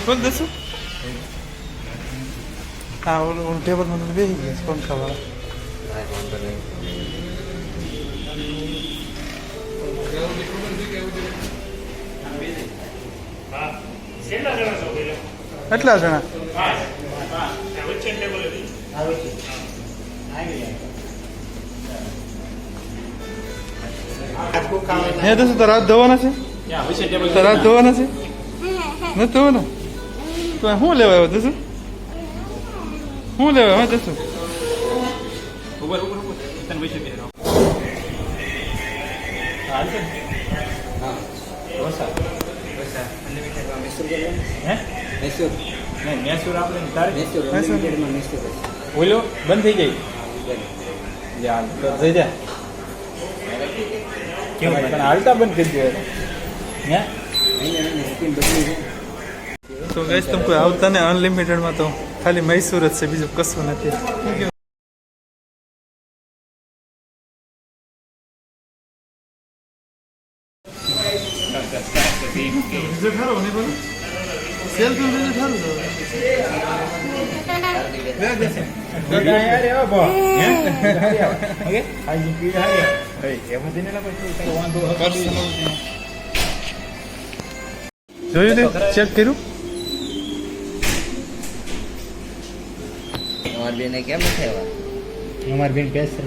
બોલ દસું હા ઓલું ટેબલ માં બેસી ગયા કોણ ખાવા કેટલા જણા હે દસું તારા હાથ ધોવાના છે તારા હાથ ધોવાના છે નથી ધોવાના તો શું લેવા આવ્યો દસું શું લેવા હા દસું ઓલો બંધ થઈ જાય જઈ જા કેવું પણ હાલતા બંધ કરી દે તો ગઈશ તમે કોઈ આવતા ને અનલિમિટેડમાં તો ખાલી મૈસૂર જ છે બીજું કશું નથી જોયું ને ચેક કર્યું અમારી બેને કેમ નથી આવ્યા અમારી બેન પેસલ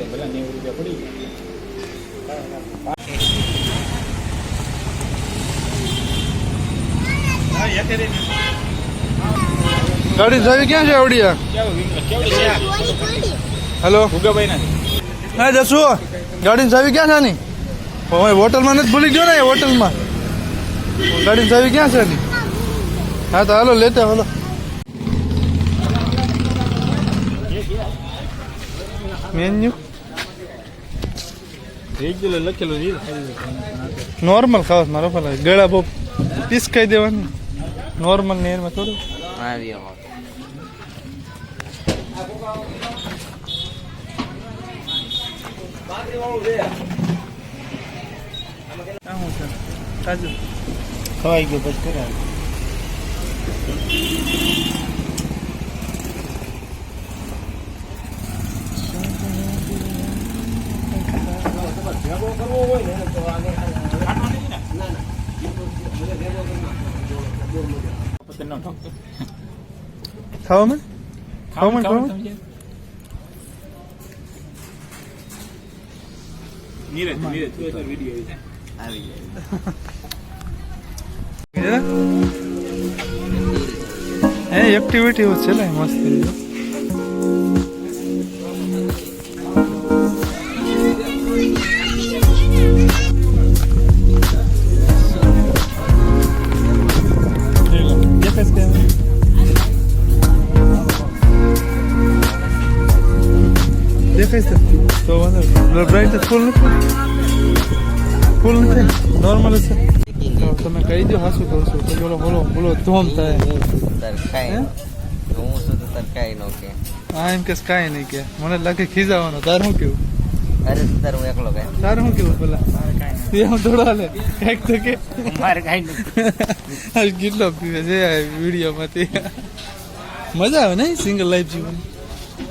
પેલા 90 રૂપિયા પડી ગાડી ચાવી ક્યાં છે આવડિયા હેલો હા જસુ ગાડી ચાવી ક્યાં છે આની હોટલમાં નથી ભૂલી ગયો ને હોટલમાં ગાડી ચાવી ક્યાં છે આની હા તો હાલો લેતા હાલો મેન્યુ લખેલું નોર્મલ ખાવા મારો પેલા ગળા બહુ પીસ ખાઈ દેવાની નોર્મલ નેરમાં થોડું કાજુ ખવાઈ ગયો પછી કરાવે ખાવામાં એક્ટિવિટી છે ને મસ્ત દેખાય છે તો બ્રાઇટ ફૂલ નથી નોર્મલ છે તમે કહી દો હાસું કહું છું તો બોલો બોલો બોલો ધોમ થાય હા એમ કે કાંઈ નહીં કે મને લાગે ખીજાવાનો તાર શું કેવું હું એકલો તાર શું કેવું પેલા એમ થોડો હાલે કઈક તો કે મારે કાંઈ કેટલો પીવે છે વિડીયોમાંથી મજા આવે નહીં સિંગલ લાઈફ જીવન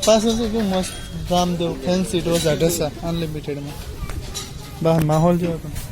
પાછું શું કેવું મસ્ત રામદેવ ફેન્સી ઢોસા ઢસા અનલિમિટેડમાં બહાર માહોલ જેવો પણ